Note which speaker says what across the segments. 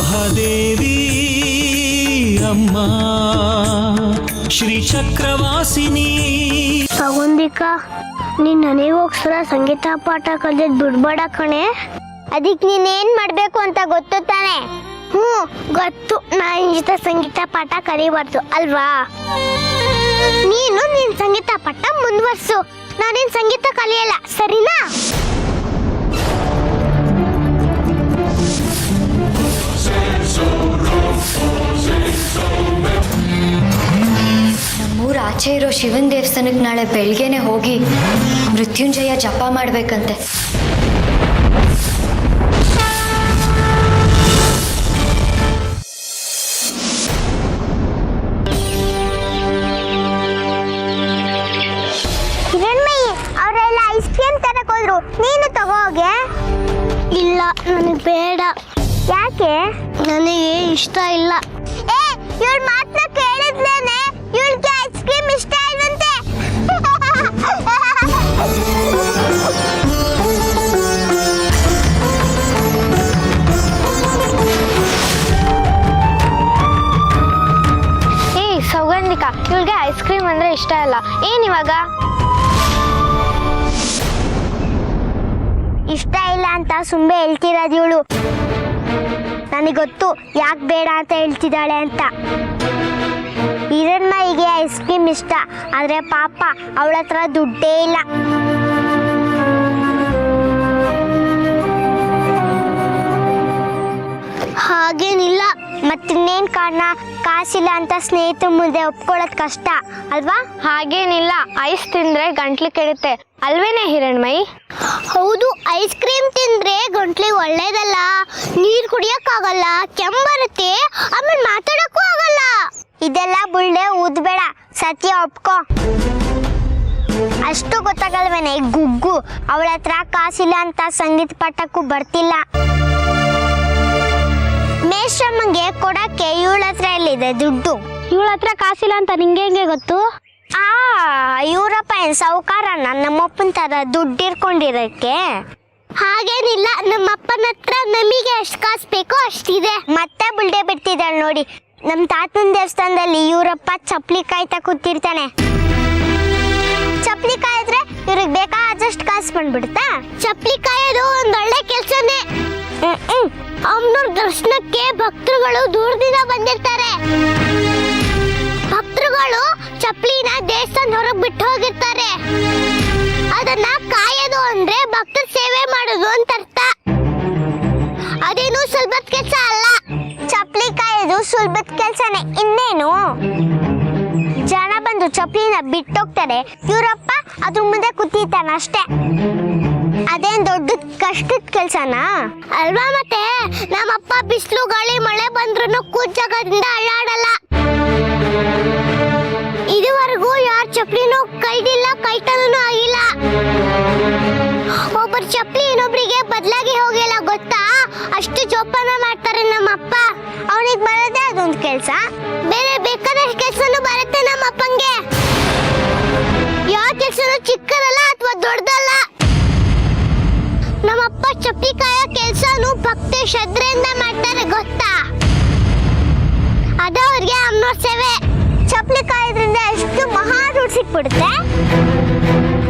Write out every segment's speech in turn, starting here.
Speaker 1: ಮಹಾದೇವಿ ಅಮ್ಮ ಶ್ರೀ ಚಕ್ರವಾಸಿನಿ.
Speaker 2: ಸೌಗಂಧಿಕಾ, ನೀನ್ ನನಗೋಸ್ಕರ ಸಂಗೀತ ಪಾಠ ಕಲಿಯೋದು ಬಿಡ್ಬೇಡ ಕಣೆ.
Speaker 3: ಅದಕ್ಕೆ ನೀನೇನ್ ಮಾಡ್ಬೇಕು ಅಂತ ಗೊತ್ತು ತಾನೆ?
Speaker 2: ಗೊತ್ತು. ನಿನ್ ಜೊತೆ ಸಂಗೀತ ಪಾಠ ಕಲಿಬಾರ್ದು ಅಲ್ವಾ? ನೀನು ನಿನ್ ಸಂಗೀತ ಪಾಠ ಮುಂದುವರ್ಸು, ನಾನೇನ್ ಸಂಗೀತ ಕಲಿಯಲ್ಲ, ಸರಿನಾ?
Speaker 4: ನಮ್ಮೂರ ಆಚೆ ಇರೋ ಶಿವನ್ ದೇವಸ್ಥಾನಕ್ಕೆ ನಾಳೆ ಬೆಳಗ್ಗೆನೆ ಹೋಗಿ ಮೃತ್ಯುಂಜಯ ಜಪ ಮಾಡ್ಬೇಕಂತೆ.
Speaker 3: ಹಿರಣ್ಮಯಿ, ಅವರೆಲ್ಲ ಐಸ್ ಕ್ರೀಮ್ ತರಕ್ ಹೋದ್ರು, ನೀನು ತಗೋಗೆ.
Speaker 2: ಇಲ್ಲ, ನನಗೆ ಬೇಡ.
Speaker 3: ಯಾಕೆ?
Speaker 2: ನನಗೆ ಇಷ್ಟ ಇಲ್ಲ.
Speaker 3: ಇವಳು ಮಾತ್ರ ಕೇಳಿದ್ಲೇನೆ, ಇವಳಿಗೆ ಐಸ್ ಕ್ರೀಮ್ ಇಷ್ಟ ಇಲ್ವಂತೆ.
Speaker 2: ಸೌಗಂಧಿಕಾ, ಇವಳಿಗೆ ಐಸ್ ಕ್ರೀಮ್ ಅಂದ್ರೆ ಇಷ್ಟ ಇಲ್ಲ. ಏನಿವಾಗ?
Speaker 3: ಇಷ್ಟ ಇಲ್ಲ ಅಂತ ಸುಮ್ಮನೆ ಹೇಳ್ತಿರೋದು ಇವಳು. ನನಗೆ ಗೊತ್ತು ಯಾಕೆ ಬೇಡ ಅಂತ ಹೇಳ್ತಿದ್ದಾಳೆ ಅಂತ. ಹಿರಣ್ಮಯಿಗೆ ಐಸ್ ಕ್ರೀಮ್ ಇಷ್ಟ, ಆದ್ರೆ ಪಾಪ ಅವಳ ಹತ್ರ ದುಡ್ಡೇ ಇಲ್ಲ.
Speaker 2: ಹಾಗೇನಿಲ್ಲ.
Speaker 3: ಮತ್ತಿನ್ನೇನ್ ಕಾರಣ? ಕಾಸಿಲ್ಲ ಅಂತ ಸ್ನೇಹಿತರ ಮುಂದೆ ಒಪ್ಕೊಳ್ಳೋದು ಕಷ್ಟ ಅಲ್ವಾ?
Speaker 2: ಹಾಗೇನಿಲ್ಲ, ಐಸ್ ತಿಂದ್ರೆ ಗಂಟ್ಲು ಕೆಡುತ್ತೆ ಅಲ್ವೇನೆ ಹಿರಣ್ಮಯಿ? ಹೌದು, ಐಸ್ ಕ್ರೀಮ್ ತಿಂದ್ರೆ ಗಂಟ್ಲಿಗೆ ಒಳ್ಳೇದಲ್ಲ. ನೀರ್ ಕುಡಿಯಕ್ಕಾಗಲ್ಲ, ಕೆಮ್ಮರುತ್ತೆ, ಆಮೇಲೆ ಮಾತಾಡಕ್ಕೂ ಆಗಲ್ಲ.
Speaker 3: ಇದೆಲ್ಲ ಬುಳ್ಳೆ ಊದ್ಬೇಡ, ಸತ್ಯ ಒಪ್ಕೋ. ಅಷ್ಟು ಗೊತ್ತಾಗಲ್ವೇನೆ ಗುಗ್ಗು? ಅವಳ ಹತ್ರ ಕಾಸಿಲ್ಲ ಅಂತ ಸಂಗೀತ ಪಾಠಕ್ಕೂ ಬರ್ತಿಲ್ಲ. ಮೇಷ್ರಮ್ಮಂಗೆ ಕೊಡಕ್ಕೆ ಇವಳ ಹತ್ರ ಎಲ್ಲಿದೆ ದುಡ್ಡು?
Speaker 2: ಇವಳ ಹತ್ರ ಕಾಸಿಲ್ಲ ಅಂತ ನಿಂಗೆ ಹೆಂಗೆ ಗೊತ್ತು?
Speaker 3: ಇವರಪ್ಪ ಏನ್ ಸಾವುಕಾರನ ನಮ್ಮಪ್ಪನ ತರ ದುಡ್ಡು ಇರ್ಕೊಂಡಿರಕ್ಕೆ?
Speaker 2: ಹಾಗೇನಿಲ್ಲ, ನಮ್ಮಪ್ಪನ ಹತ್ರ ನಮಗೆ ಎಷ್ಟು ಕಾಸು ಬೇಕೋ ಅಷ್ಟಿದೆ.
Speaker 3: ಮತ್ತೆ ಬುಲ್ಡೆ ಬಿಡ್ತಿದ್ದಾಳೆ ನೋಡಿ. ನಮ್ ತಾತನ ದೇವಸ್ಥಾನದಲ್ಲಿ ಇವರಪ್ಪ ಚಪ್ಲಿ ಕಾಯ್ತಾ ಕೂತಿರ್ತಾನೆ. ಚಪ್ಲಿ ಕಾಯಿದ್ರೆ ಇವ್ರಿಗೆ ಬೇಕಾದಷ್ಟು ಕಾಸು ಬಂದ್ಬಿಡುತ್ತಾ?
Speaker 2: ಚಪ್ಲಿ ಕಾಯೋದು ಒಂದ್ ಒಳ್ಳೆ ಕೆಲ್ಸನೇ. ಅಮ್ಮನವ್ರ ದರ್ಶನಕ್ಕೆ ಭಕ್ತರುಗಳು ದೂರದಿಂದ ಬಂದಿರ್ತಾರೆ. ಭಕ್ತರುಗಳು ಚಪ್ಲಿನ ದೇವಸ್ಥಾನ ಹೊರಗೆ ಬಿಟ್ಟು ಹೋಗಿರ್ತಾರೆ. ಅದನ್ನ ಕಾಯೋದು ಅಂದ್ರೆ ಭಕ್ತರ ಸೇವೆ ಮಾಡೋದು ಅಂತ ಅರ್ಥ. ಅದೇನು ಸುಲಭದ ಕೆಲಸ ಅಲ್ಲ.
Speaker 3: ಚಪ್ಲಿ ಕಾಯೋದು ಸುಲಭದ ಕೆಲ್ಸನೇ, ಇನ್ನೇನು? ಜನ ಬಂದು ಚಪ್ಲಿನ ಬಿಟ್ಟೋಗ್ತಾರೆ, ಇವರಪ್ಪ ಅದ್ರ ಮುಂದೆ ಕೂತಿರ್ತಾನ ಅಷ್ಟೇ. ಅದೇನ್ ದೊಡ್ಡ ಕಷ್ಟದ ಕೆಲ್ಸನಾ
Speaker 2: ಅಲ್ವಾ? ಮತ್ತೆ ನಮ್ಮಪ್ಪ ಬಿಸಿಲು ಗಾಳಿ ಮಳೆ ಬಂದ್ರು ಕೂಜಾಗದಿಂದ ಅಳ್ಳಾಡಲ್ಲ. ಇದುವರೆಗೂ ಯಾರ ಚಪ್ಲಿನೂ ಕೈದಿಲ್ಲ, ಕೈತನೂ ಆಗಿಲ್ಲ. ಒಬ್ಬರ ಚಪ್ಲಿ ಇನ್ನೊಬ್ರಿಗೆ ಬದಲಾಗಿ ಹೋಗಿಲ್ಲ, ಗೊತ್ತಾ? ಅಷ್ಟು ಜೋಪಾನ ಮಾಡ್ತಾರೆ ನಮ್ಮಪ್ಪ.
Speaker 3: ಅವನಿಗೆ ಬರೋದೇ ಅದೊಂದು ಕೆಲ್ಸ.
Speaker 2: ಬೇರೆ ಬೇಕಾದಷ್ಟು ಕೆಲ್ಸನೂ ಬರುತ್ತೆ ನಮ್ಮಪ್ಪಂಗೆ. ಯಾವ ಕೆಲ್ಸನೂ ಚಿಕ್ಕದಲ್ಲ ಅಥವಾ ದೊಡ್ಡದಲ್ಲ. ನಮ್ಮಪ್ಪ ಚಪ್ಲಿ ಕಾಯೋ ಕೆಲ್ಸನೂ ಭಕ್ತಿ ಶ್ರದ್ಧೆಯಿಂದ ಮಾಡ್ತಾರೆ, ಗೊತ್ತಾ? ಅದ ಅವ್ರಿಗೆ ಅಮ್ಮನವ್ರ ಸೇವೆ.
Speaker 3: ಚಪ್ಲಿ ಕಾಯೋದ್ರಿಂದ ಎಷ್ಟು ಮಹಾ ದುಡ್ಡು ಸಿಕ್ಬಿಡುತ್ತೆ.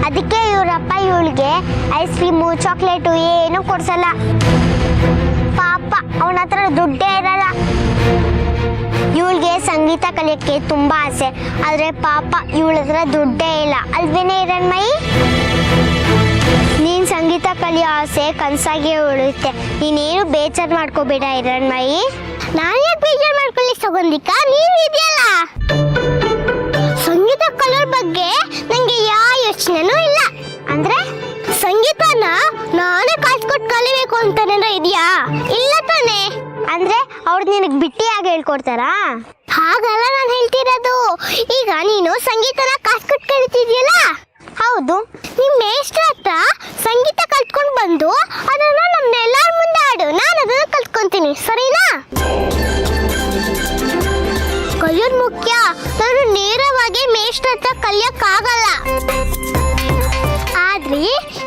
Speaker 3: ಅದಕ್ಕೆ ಇವರಪ್ಪ ಇವಳಿಗೆ ಐಸ್ ಕ್ರೀಮು ಚಾಕ್ಲೇಟು ಏನು ಕೊಡ್ಸಲ್ಲ. ಪಾಪ ಅವನ ಹತ್ರ ದುಡ್ಡೇ ಇರಲ್ಲ. ಇವಳಿಗೆ ಸಂಗೀತ ಕಲಿಯಕ್ಕೆ ತುಂಬಾ ಆಸೆ, ಆದ್ರೆ ಪಾಪ ಇವಳ ಹತ್ರ ದುಡ್ಡೇ ಇಲ್ಲ ಅಲ್ವೇನೆ ಹಿರಣ್ಮಯಿ? ನೀನ್ ಸಂಗೀತ ಕಲಿಯೋ ಆಸೆ ಕನ್ಸಾಗಿ ಉಳಿಯುತ್ತೆ. ನೀನೇನು ಬೇಜಾರು ಮಾಡ್ಕೋಬೇಡ ಹಿರಣ್ಮಯಿ.
Speaker 2: ನಾನು ಯಾಕೆ ಬೇಜಾರು ಮಾಡ್ಕೊಳ್ಳಿ ಸೌಗಂಧಿಕಾ? ನೀನು ಇದೆಯಲ್ಲ. ಸಂಗೀತ ಕಲಿಯೋ ಬಗ್ಗೆ ನಂಗೆ ಯಾವ ಯೋಚನೆನೂ ಇಲ್ಲ.
Speaker 3: ಅಂದ್ರೆ
Speaker 2: ಸಂಗೀತನ ನಾನೇ ಕಾಸ್ಕೊಟ್ಟು ಕಲಿಬೇಕು ಅಂತಾನೇನೋ ಇದೆಯಾ? ಇಲ್ಲ ತಾನೆ?
Speaker 3: ಅಂದ್ರೆ ಅವ್ರು ನಿನಗೆ ಬಿಟ್ಟಿಯಾಗಿ ಹೇಳ್ಕೊಡ್ತಾರಾ?
Speaker 2: ಹಾಗಲ್ಲ ನಾನು ಹೇಳ್ತಿರೋದು. ಈಗ ನೀನು ಸಂಗೀತನ ಕಾಸ್ಕೊಟ್ಟು ಕಲಿತಿದ್ಯಲ್ಲ?
Speaker 3: ಹೌದು.
Speaker 2: ನಿಮ್ಮ ಮೇಷ್ಟ್ರ ಹತ್ರ ಸಂಗೀತ ಕಲ್ತ್ಕೊಂಡು ಬಂದು ಅದನ್ನ ನಮ್ನೆಲ್ಲರ ಮುಂದೆ ಆಡು, ನಾನು ಅದನ್ನ ಕಲ್ತ್ಕೊಂತೀನಿ, ಸರಿನಾ? ಕಲಿಯೋದು ಮುಖ್ಯ. ನಾನು ನೇರವಾಗಿ ಮೇಷ್ಟ್ರ ಹತ್ರ ಕಲಿಯಕ್ಕಾಗಲ್ಲ. ಆದ್ರೆ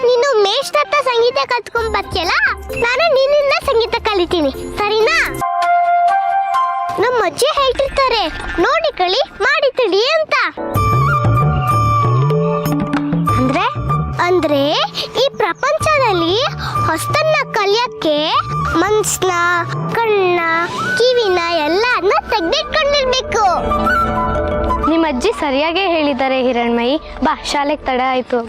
Speaker 2: ನೀನು ಮೇಷ್ಟ್ರ ಹತ್ರ ಸಂಗೀತ ಕಲ್ತ್ಕೊಂಡ್ ಬರ್ತೀಯಲ್ಲ, ನಾನು ನಿನ್ನಿಂದ ಸಂಗೀತ ಕಲಿತೀನಿ, ಸರಿನಾ?
Speaker 3: ನಮ್ಮ ಅಜ್ಜಿ ಹೇಳ್ತಿರ್ತಾರೆ, ನೋಡಿ ಕಳಿ ಮಾಡಿ ತಿಳಿ ಅಂತ. ಅಂದ್ರೆ ಅಂದ್ರೆ ಈ ಪ್ರಪಂಚದಲ್ಲಿ ಹೊಸ್ತನ್ನ ಕಲಿಯಕ್ಕೆ ಮನ್ಸ್ನ, ಕಣ್ಣ, ಕಿವಿನ ಎಲ್ಲಾದ್ನ ತೆಗ್ದಿಟ್ಕೊಂಡಿರ್ಬೇಕು.
Speaker 2: ನಿಮ್ಮ ಅಜ್ಜಿ ಸರಿಯಾಗೇ ಹೇಳಿದ್ದಾರೆ ಹಿರಣ್ಮಯಿ. ಬಾ, ಶಾಲೆಗೆ ತಡ ಆಯ್ತು.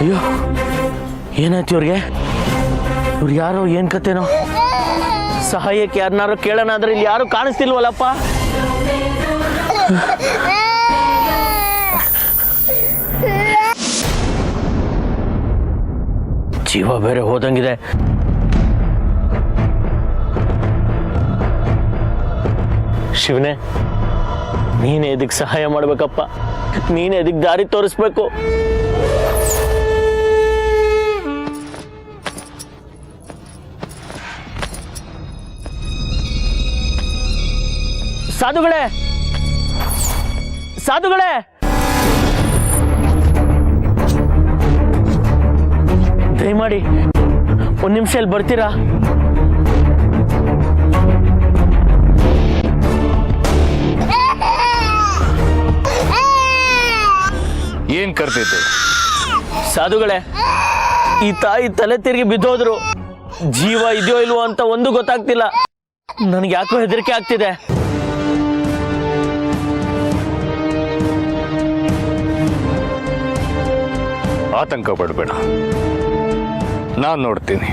Speaker 5: ಅಯ್ಯೋ, ಏನಾಯ್ತು ಇವ್ರಿಗೆ? ಇವ್ರು ಯಾರೋ, ಏನ್ ಕತೆನೋ? ಸಹಾಯಕ್ಕೆ ಯಾರನ್ನಾರು ಕೇಳೋಣ ಅಂದ್ರೆ ಇಲ್ಲಿ ಯಾರು ಕಾಣಿಸ್ತಿಲ್ವಲ್ಲಪ್ಪ. ಜೀವ ಬೇರೆ ಹೋದಂಗಿದೆ. ಶಿವನೇ, ನೀನೇ ಇದಕ್ಕೆ ಸಹಾಯ ಮಾಡ್ಬೇಕಪ್ಪ. ನೀನೇ ಇದಕ್ಕೆ ದಾರಿ ತೋರಿಸ್ಬೇಕು. ಸಾಧುಗಳೇ, ಸಾಧುಗಳೇ, ದಯಮಾಡಿ ಒಂದ್ ನಿಮಿಷ ಇಲ್ಲಿ ಬರ್ತೀರಾ?
Speaker 6: ಏನ್ ಕರ್ತಿದ್ದೆ?
Speaker 5: ಸಾಧುಗಳೇ, ಈ ತಾಯಿ ತಲೆ ತಿರುಗಿ ಬಿದ್ದೋದ್ರು. ಜೀವ ಇದೆಯೋ ಇಲ್ವೋ ಅಂತ ಒಂದು ಗೊತ್ತಾಗ್ತಿಲ್ಲ. ನನಗೆ ಯಾಕೋ ಹೆದರಿಕೆ ಆಗ್ತಿದೆ.
Speaker 6: ಆತಂಕ ಪಡಬೇಡ, ನಾನು ನೋಡ್ತೀನಿ.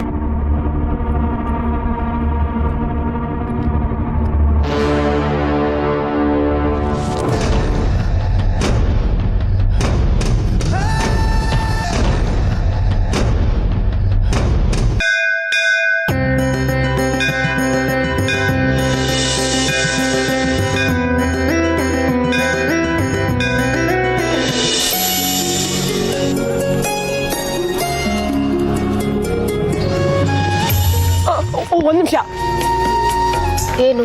Speaker 7: ಒಂದ್ ನಿಮಿಷ.
Speaker 2: ಏನು?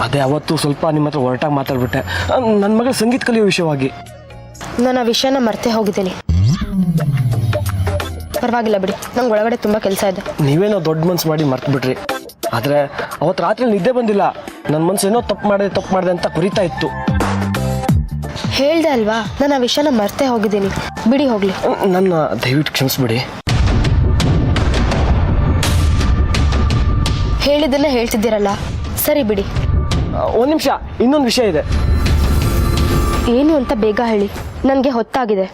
Speaker 7: ಅದೇ ಅವತ್ತು ಸ್ವಲ್ಪ ನಿಮ್ಮ ಹತ್ರ ಹೊರಟಾಗಿ ಮಾತಾಡ್ಬಿಟ್ಟೆ, ನನ್ನ ಮಗಳ ಸಂಗೀತ ಕಲಿಯೋ ವಿಷಯವಾಗಿ.
Speaker 8: ನಾನು ಆ ವಿಷಯನ ಮರ್ತೇ ಹೋಗಿದ್ದೀನಿ. ಪರವಾಗಿಲ್ಲ ಬಿಡಿ, ನಂಗೆ ಒಳಗಡೆ ತುಂಬ ಕೆಲಸ ಇದೆ.
Speaker 7: ನೀವೇನೋ ದೊಡ್ಡ ಮನ್ಸು ಮಾಡಿ ಮರ್ತು ಬಿಟ್ರಿ. ಆದರೆ ಅವತ್ತು ರಾತ್ರಿ ನಿದ್ದೆ ಬಂದಿಲ್ಲ. ನನ್ನ ಮನ್ಸು ಏನೋ ತಪ್ಪು ಮಾಡಿದೆ ಅಂತ ಕುರಿತಾ ಇತ್ತು.
Speaker 8: ಹೇಳ್ದೆ ಅಲ್ವಾ, ನಾನು ಆ ವಿಷಯನ ಮರ್ತೇ ಹೋಗಿದ್ದೀನಿ. ಬಿಡಿ ಹೋಗ್ಲಿ.
Speaker 7: ನನ್ನ ದಯವಿಟ್ಟು ಕ್ಷಮಿಸ್ಬಿಡಿ.
Speaker 8: ಹೇಳಿದ್ದನ್ನ ಹೇಳ್ತಿದ್ದೀರಲ್ಲ, ಸರಿ ಬಿಡಿ.
Speaker 7: ಒಂದು ನಿಮಿಷ, ಇನ್ನೊಂದು ವಿಷಯ ಇದೆ.
Speaker 8: ಏನು ಅಂತ ಬೇಗ ಹೇಳಿ, ನನಗೆ ಹೊತ್ತಾಗಿದೆ.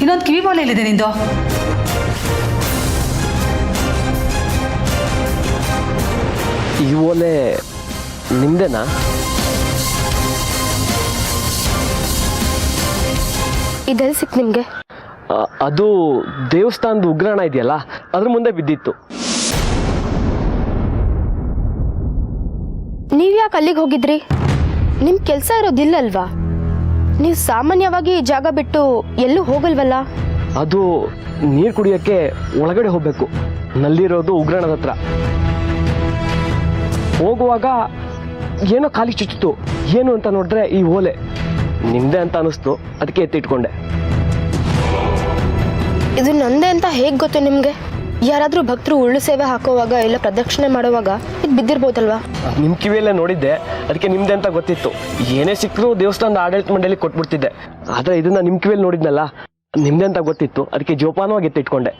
Speaker 9: ಇನ್ನೊಂದು ಕಿವಿ ಓಲೆ ಎಲ್ಲಿದೆ ನಿಂದು?
Speaker 7: ಈ ಓಲೆ ನಿಮ್ದೇನಾ?
Speaker 8: ಇದೆಲ್ಲಿ ಸಿಕ್ ನಿಮ್ಗೆ?
Speaker 7: ಅದು ದೇವಸ್ಥಾನದ ಉಗ್ರಾಣ ಇದೆಯಲ್ಲ, ಅದ್ರ ಮುಂದೆ ಬಿದ್ದಿತ್ತು.
Speaker 8: ನೀವ್ ಯಾಕೆ ಅಲ್ಲಿಗೆ ಹೋಗಿದ್ರಿ? ನಿಮ್ ಕೆಲ್ಸ ಇರೋದಿಲ್ಲಲ್ವಾ? ನೀವು ಸಾಮಾನ್ಯವಾಗಿ ಈ ಜಾಗ ಬಿಟ್ಟು ಎಲ್ಲೂ ಹೋಗಲ್ವಲ್ಲ?
Speaker 7: ಅದು ನೀರು ಕುಡಿಯೋಕ್ಕೆ ಒಳಗಡೆ ಹೋಗ್ಬೇಕು. ನಲ್ಲಿರೋದು ಉಗ್ರಾಣದ ಹತ್ರ. ಹೋಗುವಾಗ ಏನೋ ಖಾಲಿ ಚುಚ್ಚಿತು. ಏನು ಅಂತ ನೋಡಿದ್ರೆ ಈ ಓಲೆ ನಿಮ್ದೇ ಅಂತ ಅನಿಸ್ತು, ಅದಕ್ಕೆ ಎತ್ತಿಟ್ಕೊಂಡೆ.
Speaker 8: ಇದು ನಂದೇ ಅಂತ ಹೇಗೆ ಗೊತ್ತು ನಿಮ್ಗೆ? ಯಾರಾದ್ರೂ ಭಕ್ತರು ಉಳ್ಳು ಸೇವೆ ಹಾಕೋವಾಗ ಇಲ್ಲ ಪ್ರದಕ್ಷಿಣೆ ಮಾಡುವಾಗ ಇದು ಬಿದ್ದಿರ್ಬೋದಲ್ವಾ?
Speaker 7: ನಿಮ್ಮ ಕಿವಿಯಲ್ಲೇ ನೋಡಿದ್ದೆ, ಅದಕ್ಕೆ ನಿಮ್ದೆ ಅಂತ ಗೊತ್ತಿತ್ತು. ಏನೇ ಸಿಕ್ಕರೂ ದೇವಸ್ಥಾನದ ಆಡಳಿತ ಮಂಡಳಿ ಕೊಟ್ಬಿಡ್ತಿದ್ದೆ. ಆದರೆ ಇದನ್ನ ನಿಮ್ಮ ಕಿವಿಯಲ್ಲಿ ನೋಡಿದ್ನಲ್ಲ, ನಿಮ್ದೆ ಅಂತ ಗೊತ್ತಿತ್ತು, ಅದಕ್ಕೆ ಜೋಪಾನವಾಗಿ ಎತ್ತಿಟ್ಕೊಂಡೆ.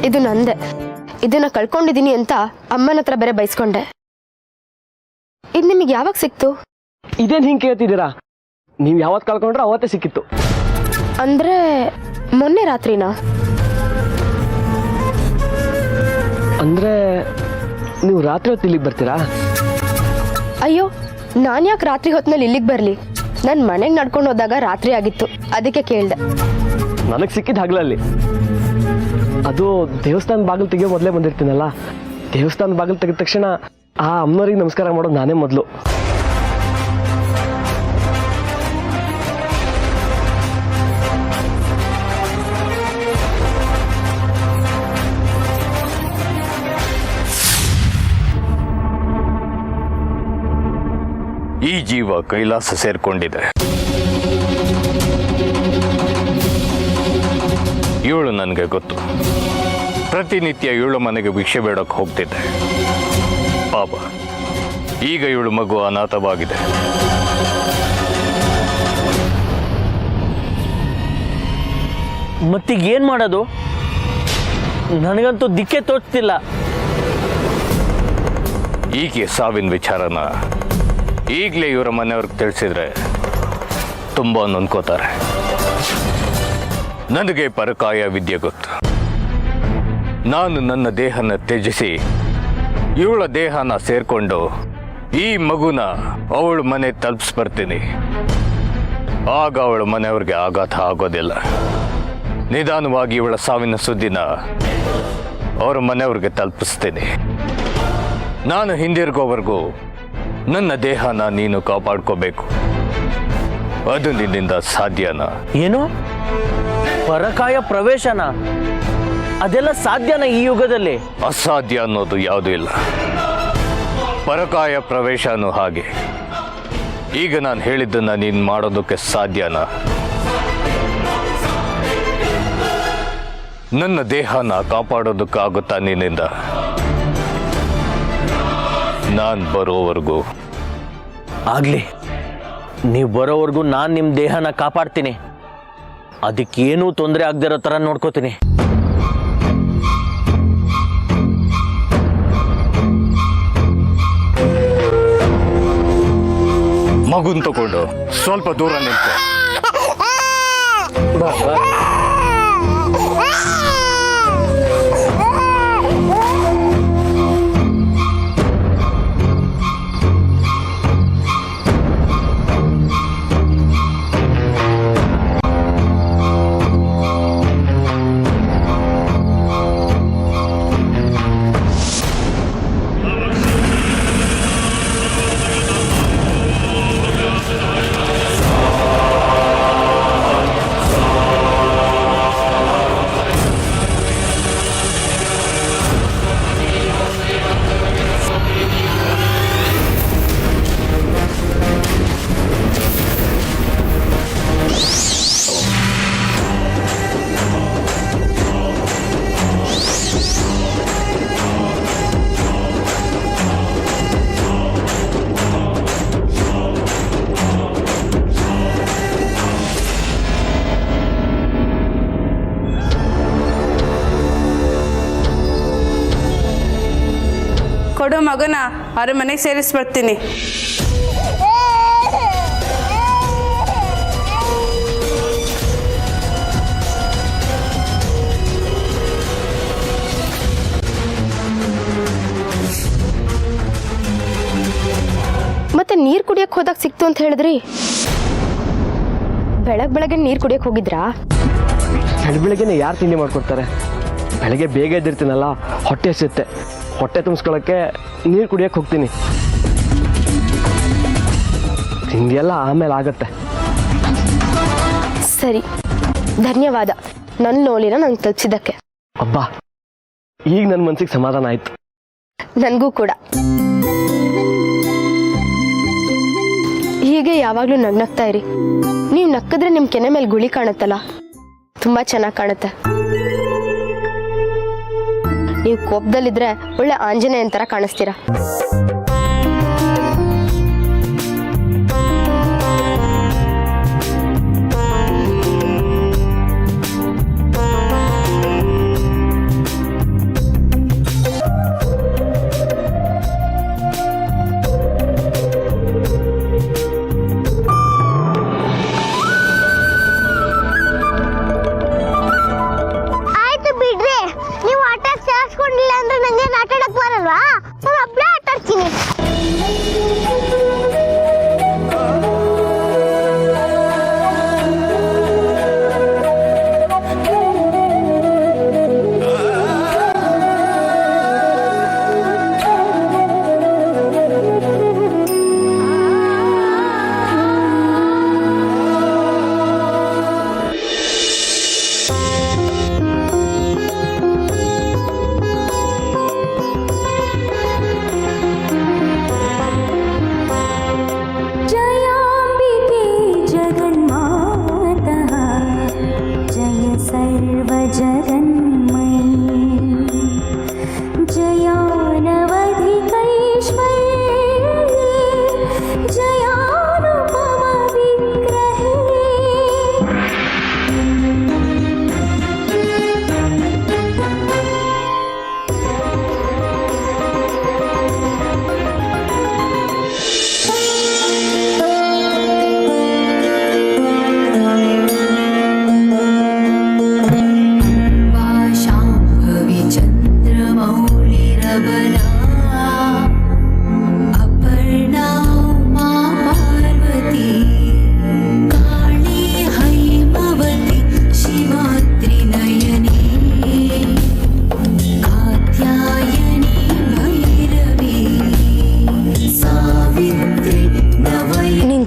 Speaker 8: ಇದು ನಂದೆ. ಇದನ್ನ ಕಳ್ಕೊಂಡಿದ್ದೀನಿ ಅಂತ ಅಮ್ಮನ ಹತ್ರ ಬೇರೆ ಬೈಸ್ಕೊಂಡೆ. ಇದು ನಿಮಗೆ ಯಾವಾಗ ಸಿಕ್ತು?
Speaker 7: ಇದೇನು ಹಿಂಗೆ ಕೇಳ್ತಿದ್ದೀರಾ? ನೀವು ಯಾವತ್ತು ಕಳ್ಕೊಂಡ್ರೆ ಅವತ್ತೇ ಸಿಕ್ಕಿತ್ತು.
Speaker 8: ಅಂದ್ರೆ ಮೊನ್ನೆ ರಾತ್ರಿನಾ?
Speaker 7: ಅಂದ್ರೆ ನೀವು ರಾತ್ರಿ ಹೊತ್ತು ಇಲ್ಲಿಗೆ ಬರ್ತೀರಾ?
Speaker 8: ಅಯ್ಯೋ, ನಾನು ಯಾಕೆ ರಾತ್ರಿ ಹೊತ್ತಿನಲ್ಲಿ ಇಲ್ಲಿಗೆ ಬರಲಿ? ನನ್ನ ಮನೆಗೆ ನಡ್ಕೊಂಡು ಹೋದಾಗ ರಾತ್ರಿ ಆಗಿತ್ತು, ಅದಕ್ಕೆ ಕೇಳಿದೆ.
Speaker 7: ನನಗೆ ಸಿಕ್ಕಿದ್ದು ಹಗಲಲ್ಲಿ. ಅದು ದೇವಸ್ಥಾನ ಬಾಗಿಲು ತೆಗಿಯೋ ಮೊದಲೇ ಬಂದಿರ್ತೀನಲ್ಲ, ದೇವಸ್ಥಾನ ಬಾಗಿಲು ತೆಗೆದ ತಕ್ಷಣ ಆ ಅಮ್ಮನವ್ರಿಗೆ ನಮಸ್ಕಾರ ಮಾಡೋದು ನಾನೇ ಮೊದಲು.
Speaker 6: ಈ ಜೀವ ಕೈಲಾಸ ಸೇರ್ಕೊಂಡಿದೆ. ಇವಳು ನನಗೆ ಗೊತ್ತು. ಪ್ರತಿನಿತ್ಯ ಇವಳು ಮನೆಗೆ ಭಿಕ್ಷೆ ಬೇಡಕ್ಕೆ ಹೋಗ್ತಿದ್ದೆ. ಪಾಪ, ಈಗ ಇವಳು ಮಗು ಅನಾಥವಾಗಿದೆ.
Speaker 5: ಮತ್ತೀಗ ಏನು ಮಾಡೋದು? ನನಗಂತೂ ದಿಕ್ಕೇ ತೋಚ್ತಿಲ್ಲ.
Speaker 6: ಈಕೆ ಸಾವಿನ ವಿಚಾರನ ಈಗಲೇ ಇವರ ಮನೆಯವ್ರಿಗೆ ತಿಳಿಸಿದ್ರೆ ತುಂಬ ನೊಂದ್ಕೋತಾರೆ. ನನಗೆ ಪರಕಾಯ ವಿದ್ಯೆ ಗೊತ್ತು. ನಾನು ನನ್ನ ದೇಹನ ತ್ಯಜಿಸಿ ಇವಳ ದೇಹನ ಸೇರ್ಕೊಂಡು ಈ ಮಗುನ ಅವಳ ಮನೆ ತಲುಪಿಸ್ಬರ್ತೀನಿ. ಆಗ ಅವಳ ಮನೆಯವ್ರಿಗೆ ಆಘಾತ ಆಗೋದಿಲ್ಲ. ನಿಧಾನವಾಗಿ ಇವಳ ಸಾವಿನ ಸುದ್ದಿನ ಅವರ ಮನೆಯವ್ರಿಗೆ ತಲುಪಿಸ್ತೀನಿ. ನಾನು ಹಿಂದಿರುಗೋವರೆಗೂ ನನ್ನ ದೇಹನ ನೀನು ಕಾಪಾಡ್ಕೋಬೇಕು. ಅದು ನಿನ್ನಿಂದ ಸಾಧ್ಯನಾ?
Speaker 5: ಏನು ಪರಕಾಯ ಪ್ರವೇಶನ? ಅದೆಲ್ಲ ಸಾಧ್ಯನಾ ಈ ಯುಗದಲ್ಲಿ?
Speaker 6: ಅಸಾಧ್ಯ ಅನ್ನೋದು ಯಾವುದೂ ಇಲ್ಲ. ಪರಕಾಯ ಪ್ರವೇಶನೂ ಹಾಗೆ. ಈಗ ನಾನು ಹೇಳಿದ್ದನ್ನ ನೀನು ಮಾಡೋದಕ್ಕೆ ಸಾಧ್ಯನಾ? ನನ್ನ ದೇಹನ ಕಾಪಾಡೋದಕ್ಕಾಗುತ್ತಾ ನಿನ್ನಿಂದ? ನಾನು ಬರೋವರೆಗೂ.
Speaker 5: ಆಗ್ಲಿ, ನೀವು ಬರೋವರೆಗೂ ನಾನು ನಿಮ್ಮ ದೇಹನ ಕಾಪಾಡ್ತೀನಿ. ಅದಕ್ಕೇನೂ ತೊಂದರೆ ಆಗದಿರೋ ಥರ ನೋಡ್ಕೋತೀನಿ.
Speaker 6: ಮಗುನ್ ತಗೊಂಡು ಸ್ವಲ್ಪ ದೂರ ನಿಂತೆ.
Speaker 9: ಕೊಡು ಮಗನ ಅವ್ರ ಮನೆಗೆ ಸೇರಿಸ್ಬಿಡ್ತೀನಿ.
Speaker 8: ಮತ್ತೆ ನೀರು ಕುಡಿಯಕ್ಕೆ ಹೋದಾಗ ಸಿಕ್ತು ಅಂತ ಹೇಳಿದ್ರಿ, ಬೆಳಗ್ಗೆ ನೀರು ಕುಡಿಯಕ್ಕೆ ಹೋಗಿದ್ರಾ?
Speaker 7: ಬೆಳಗ್ಗೆನೆ ಯಾರು ತಿಂಡಿ ಮಾಡ್ಕೊಡ್ತಾರೆ? ಬೆಳಗ್ಗೆ ಬೇಗ ಎದ್ದಿರ್ತೀನಲ್ಲ, ಹೊಟ್ಟೆ ಹಸಿಯುತ್ತೆ. ಹೊಟ್ಟೆ ತುಂಬಿಸ್ಕೊಳ್ಳೋಕ್ಕೆ ನೀರು ಕುಡಿಯಕ್ಕೆ ಹೋಗ್ತೀನಿ. ತಿಂಡಿ ಎಲ್ಲ ಆಮೇಲೆ ಆಗತ್ತೆ.
Speaker 8: ಸರಿ, ಧನ್ಯವಾದ ನನ್ನ ಲೋಲಿನ ನಂಗೆ ತಲುಪಿಸಿದ್ದಕ್ಕೆ.
Speaker 7: ಅಬ್ಬಾ, ಈಗ ನನ್ನ ಮನ್ಸಿಗೆ ಸಮಾಧಾನ ಆಯ್ತು.
Speaker 8: ನನಗೂ ಕೂಡ. ಹೀಗೆ ಯಾವಾಗಲೂ ನಗ್ನಗ್ತಾ ಇರಿ. ನೀವು ನಕ್ಕಿದ್ರೆ ನಿಮ್ಮ ಕೆನೆ ಮೇಲೆ ಗುಳಿ ಕಾಣುತ್ತಲ್ಲ, ತುಂಬ ಚೆನ್ನಾಗಿ ಕಾಣುತ್ತೆ. ನೀವು ಕೋಪದಲ್ಲಿದ್ರೆ ಒಳ್ಳೆ ಆಂಜನೇಯನ ಥರ ಕಾಣಿಸ್ತೀರಾ.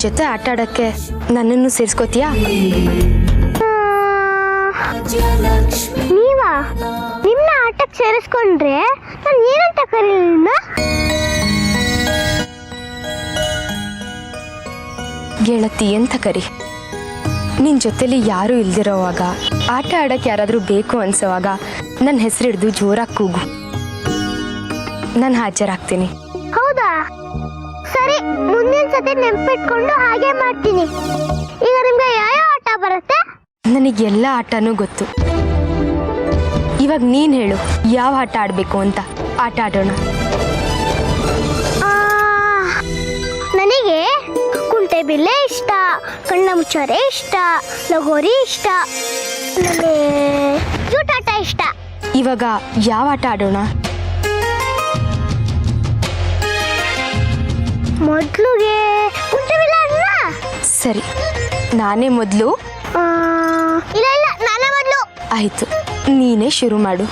Speaker 8: ಜೊತೆ ಆಟ ಆಡಕ್ಕೆ ನನ್ನನ್ನು ಸೇರಿಸ್ಕೋತೀಯಾ?
Speaker 2: ನೀವಾ ನಿಮ್ನ ಆಟಕ್ಕೆ ಸೇರಿಸ್ಕೊಂಡ್ರೆ ನಾನು ಏನಂತ ಕರೀಲಿಲ್ಲ?
Speaker 8: ಗೆಳತಿ ಅಂತ ಕರಿ. ನಿನ್ನ ಜೊತೆಲಿ ಯಾರೂ ಇಲ್ದಿರೋವಾಗ, ಆಟ ಆಡಕ್ಕೆ ಯಾರಾದರೂ ಬೇಕು ಅನ್ಸೋವಾಗ ನನ್ನ ಹೆಸರು ಹಿಡಿದು ಜೋರಾಗಿ ಕೂಗು, ನಾನು ಹಾಜರಾಗ್ತೀನಿ.
Speaker 2: ಹೌದಾ? ಸರಿ, ಮುಂದಿನ ಸತಿ ನೆನಪಿಟ್ಕೊಂಡು ಹಾಗೆ ಮಾಡ್ತೀನಿ. ಈಗ ನಿಮ್ಗೆ ಯಾವ ಆಟ ಬರುತ್ತೆ?
Speaker 8: ನನಗೆಲ್ಲ ಆಟನೂ ಗೊತ್ತು. ಇವಾಗ ನೀನು ಹೇಳು, ಯಾವ ಆಟ ಆಡಬೇಕು ಅಂತ. ಆಟ ಆಡೋಣ.
Speaker 2: ನನಗೆ ಕುಂಟೆಬಿಲ್ಲೆ ಇಷ್ಟ, ಕಣ್ಣ ಮುಚ್ಚಾರೆ ಇಷ್ಟ, ಲಗೋರಿ ಇಷ್ಟ, ಆಮೇಲೆ ಜೂಟಾಟ ಇಷ್ಟ.
Speaker 8: ಇವಾಗ ಯಾವ ಆಟ ಆಡೋಣ?
Speaker 2: ಮೊದಲಿಗೆ ಕುಂಟೆಬಿಲ್ಲೆ ಅಲ್ಲ?
Speaker 8: ಸರಿ, ನಾನೇ ಮೊದಲು.
Speaker 2: ಇಲ್ಲ ನಾನೇ ಮೊದಲು.
Speaker 8: ಆಯಿತು, ನೀನೇ ಶುರು ಮಾಡು.